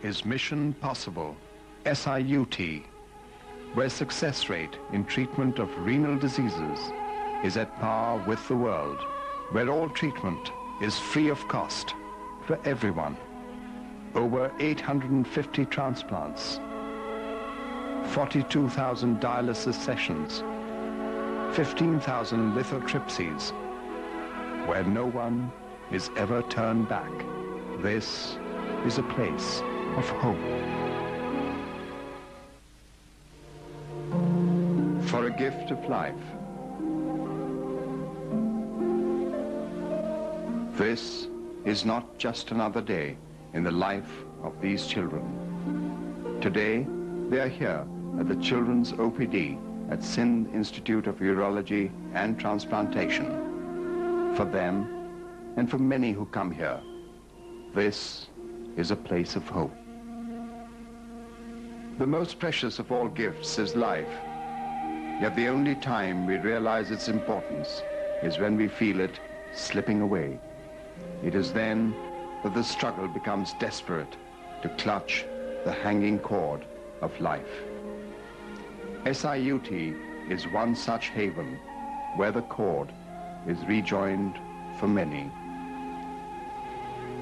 is Mission Possible, SIUT, where success rate in treatment of renal diseases is at par with the world, where all treatment is free of cost for everyone. Over 850 transplants, 42,000 dialysis sessions, 15,000 lithotripsies, where no one is ever turned back. This is a place of hope. For a gift of life. This is not just another day in the life of these children. Today, they are here at the Children's OPD at Sindh Institute of Urology and Transplantation. For them, and for many who come here, this is a place of hope. The most precious of all gifts is life, yet the only time we realize its importance is when we feel it slipping away. It is then that the struggle becomes desperate to clutch the hanging cord of life. SIUT is one such haven where the cord is rejoined for many.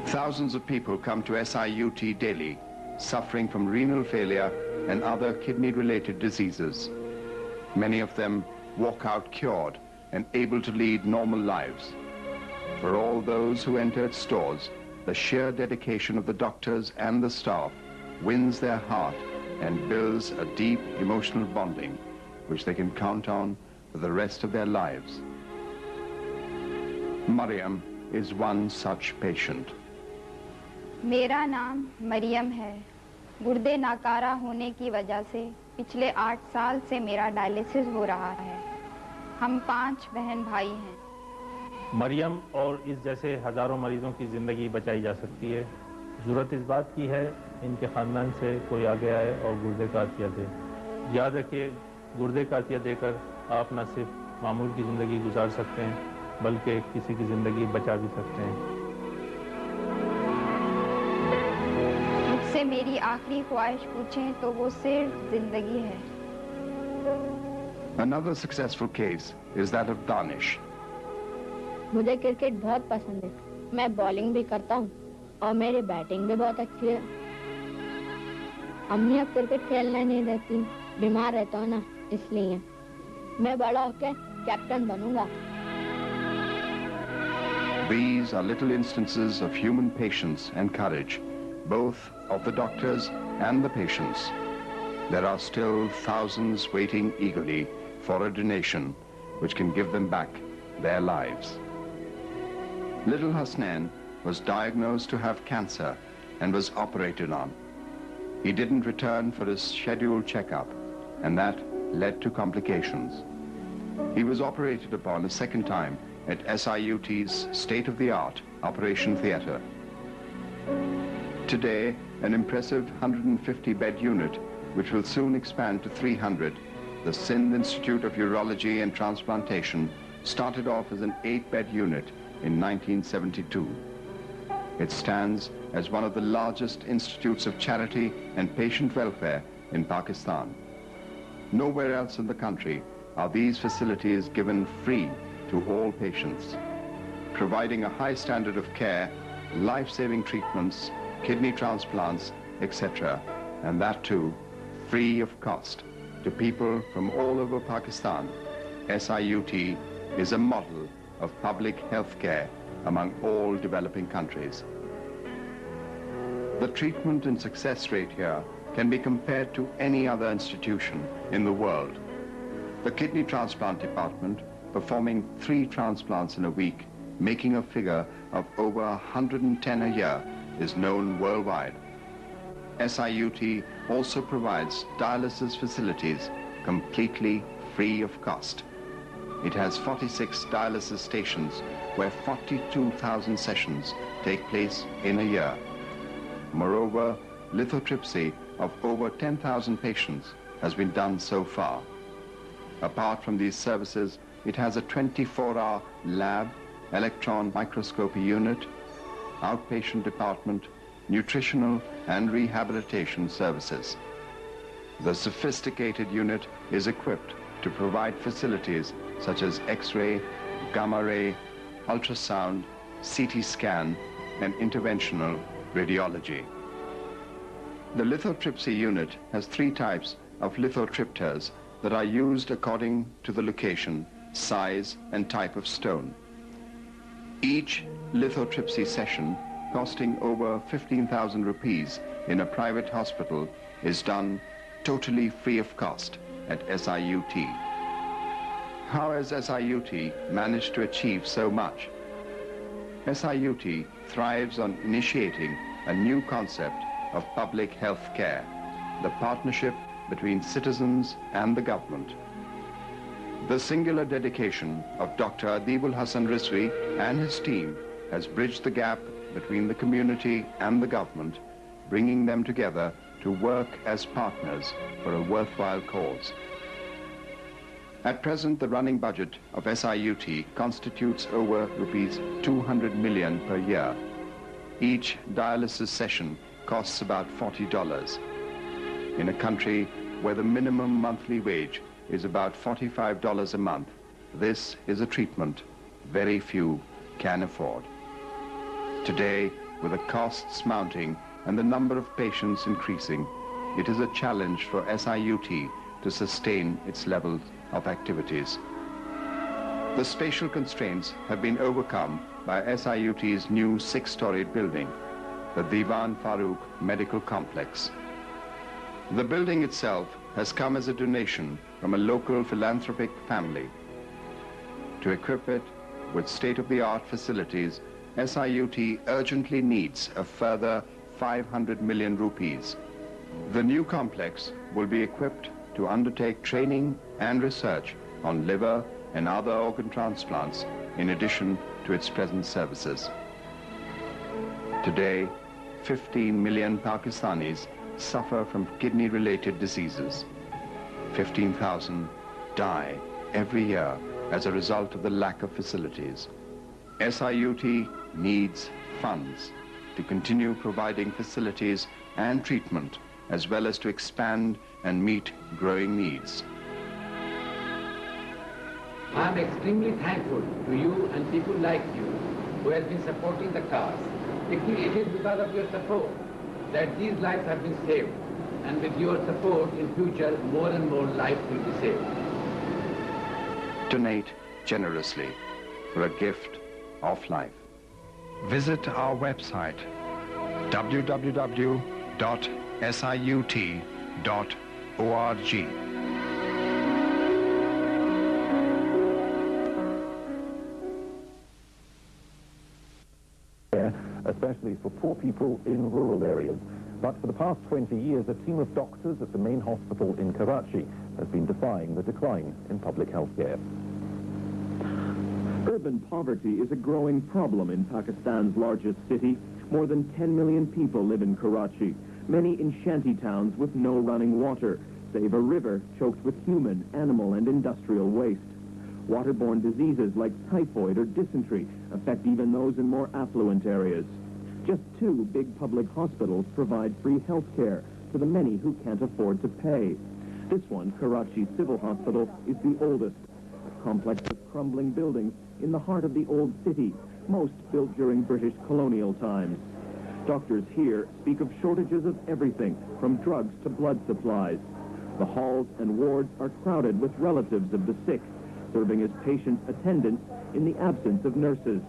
Thousands of people come to SIUT daily, suffering from renal failure and other kidney-related diseases. Many of them walk out cured and able to lead normal lives. For all those who enter its stores, the sheer dedication of the doctors and the staff wins their heart and builds a deep emotional bonding which they can count on for the rest of their lives. Mariam is one such patient. मेरा नाम मरियम है। गुर्दे नाकारा होने की वजह से पिछले 8 साल से मेरा डायलिसिस हो रहा है। हम 5 बहन भाई हैं। मरियम और इस जैसे हजारों मरीजों की जिंदगी बचाई जा सकती है। जरूरत इस बात की है इनके खानदान से कोई आगे आए और गुर्दे का अतिया दे। याद रखिए, गुर्दे का अतिया देकर आप न सिर्फ मामूल की जिंदगी गुजार सकते हैं, बल्कि किसी की जिंदगी बचा भी सकते हैं। मुझसे मेरी आखिरी ख्वाहिश पूछें तो वो सिर्फ जिंदगी है। Another successful case is that of Danish. मुझे क्रिकेट बहुत पसंद है। मैं बॉलिंग भी करता हूँ और मेरी बैटिंग भी बहुत अच्छी है। अम्मी अब क्रिकेट खेलने नहीं देती, बीमार रहता हूँ ना, इसलिए मैं बड़ा होकर कैप्टन बनूंगा। These are little instances of human patience and courage, both of the doctors and the patients. There are still thousands waiting eagerly for a donation which can give them back their lives. Little Hasnain was diagnosed to have cancer and was operated on. He didn't return for his scheduled checkup, and that led to complications. He was operated upon a second time at SIUT's state-of-the-art operation theater. Today, an impressive 150-bed unit, which will soon expand to 300, the Sindh Institute of Urology and Transplantation started off as an 8-bed unit in 1972. It stands as one of the largest institutes of charity and patient welfare in Pakistan. Nowhere else in the country are these facilities given free to all patients, providing a high standard of care, life-saving treatments, kidney transplants, etc., and that too free of cost to people from all over Pakistan. SIUT is a model of public health care among all developing countries. The treatment and success rate here can be compared to any other institution in the world. The kidney transplant department, performing 3 transplants in a week, making a figure of over 110 a year, is known worldwide. SIUT also provides dialysis facilities completely free of cost. It has 46 dialysis stations where 42,000 sessions take place in a year. Moreover, lithotripsy of over 10,000 patients has been done so far. Apart from these services, it has a 24-hour lab, electron microscopy unit, outpatient department, nutritional and rehabilitation services. The sophisticated unit is equipped to provide facilities such as X-ray, gamma ray, ultrasound, CT scan, and interventional radiology. The lithotripsy unit has 3 types of lithotripters that are used according to the location, size, and type of stone. Each lithotripsy session, costing over 15,000 rupees in a private hospital, is done totally free of cost at SIUT. How has SIUT managed to achieve so much? SIUT thrives on initiating a new concept of public health care, the partnership between citizens and the government. The singular dedication of Dr. Adib Rizvi and his team has bridged the gap between the community and the government, bringing them together to work as partners for a worthwhile cause. At present, the running budget of SIUT constitutes over rupees 200 million per year. Each dialysis session costs about $40. In a country where the minimum monthly wage is about $45 a month, this is a treatment very few can afford. Today, with the costs mounting and the number of patients increasing, it is a challenge for SIUT to sustain its levels of activities. The spatial constraints have been overcome by SIUT's new 6-storied building, the Diwan Farooq Medical Complex. The building itself has come as a donation from a local philanthropic family. To equip it with state-of-the-art facilities, SIUT urgently needs a further 500 million rupees. The new complex will be equipped to undertake training and research on liver and other organ transplants in addition to its present services. Today, 15 million Pakistanis suffer from kidney-related diseases. 15,000 die every year as a result of the lack of facilities. SIUT needs funds to continue providing facilities and treatment, as well as to expand and meet growing needs. I am extremely thankful to you and people like you who have been supporting the cause. It is because of your support that these lives have been saved, and with your support in future more and more lives will be saved. Donate generously for a gift of life. Visit our website www.siut.org. Especially for poor people in rural areas. But for the past 20 years, a team of doctors at the main hospital in Karachi has been defying the decline in public health care. Urban poverty is a growing problem in Pakistan's largest city. More than 10 million people live in Karachi, many in shanty towns with no running water, save a river choked with human, animal, and industrial waste. Waterborne diseases like typhoid or dysentery affect even those in more affluent areas. Just 2 big public hospitals provide free health care to the many who can't afford to pay. This one, Karachi Civil Hospital, is the oldest, a complex of crumbling buildings in the heart of the old city, most built during British colonial times. Doctors here speak of shortages of everything, from drugs to blood supplies. The halls and wards are crowded with relatives of the sick, serving as patient attendants in the absence of nurses.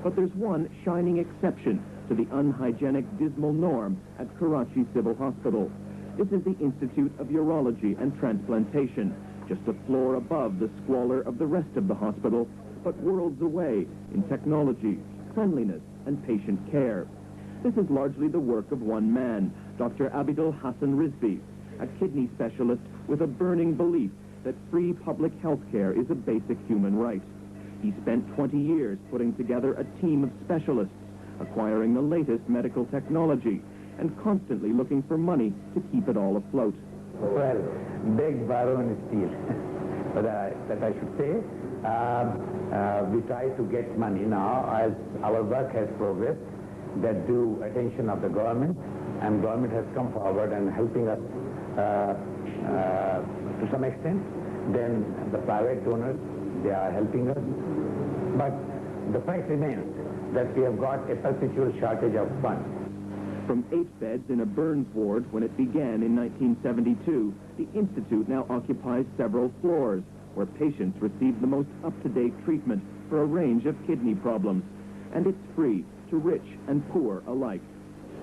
But there's one shining exception to the unhygienic, dismal norm at Karachi Civil Hospital. This is the Institute of Urology and Transplantation, just a floor above the squalor of the rest of the hospital, but worlds away in technology, cleanliness, and patient care. This is largely the work of one man, Dr. Abidul Hassan Rizvi, a kidney specialist with a burning belief that free public health care is a basic human right. He spent 20 years putting together a team of specialists, acquiring the latest medical technology, and constantly looking for money to keep it all afloat. Well, beg, borrow, and steal. But that I should say, we try to get money now as our work has progressed. that due attention of the government, and government has come forward and helping us to some extent. Then the private donors, they are helping us. But the fact remains that we have got a perpetual shortage of funds. From 8 beds in a burns ward when it began in 1972, the Institute now occupies several floors where patients receive the most up-to-date treatment for a range of kidney problems. And it's free to rich and poor alike.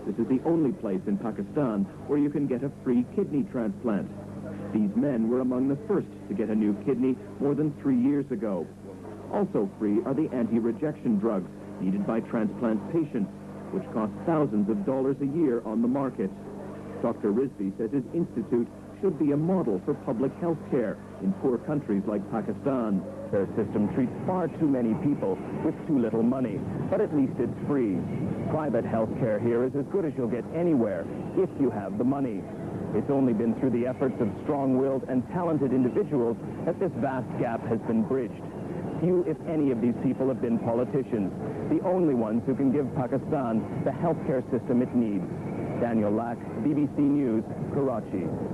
This is the only place in Pakistan where you can get a free kidney transplant. These men were among the first to get a new kidney more than 3 years ago. Also free are the anti-rejection drugs needed by transplant patients, which cost thousands of dollars a year on the market. Dr. Rizvi says his institute should be a model for public health care in poor countries like Pakistan. Their system treats far too many people with too little money, but at least it's free. Private health care here is as good as you'll get anywhere if you have the money. It's only been through the efforts of strong-willed and talented individuals that this vast gap has been bridged. Few, if any, of these people have been politicians, the only ones who can give Pakistan the healthcare system it needs. Daniel Lack, BBC News, Karachi.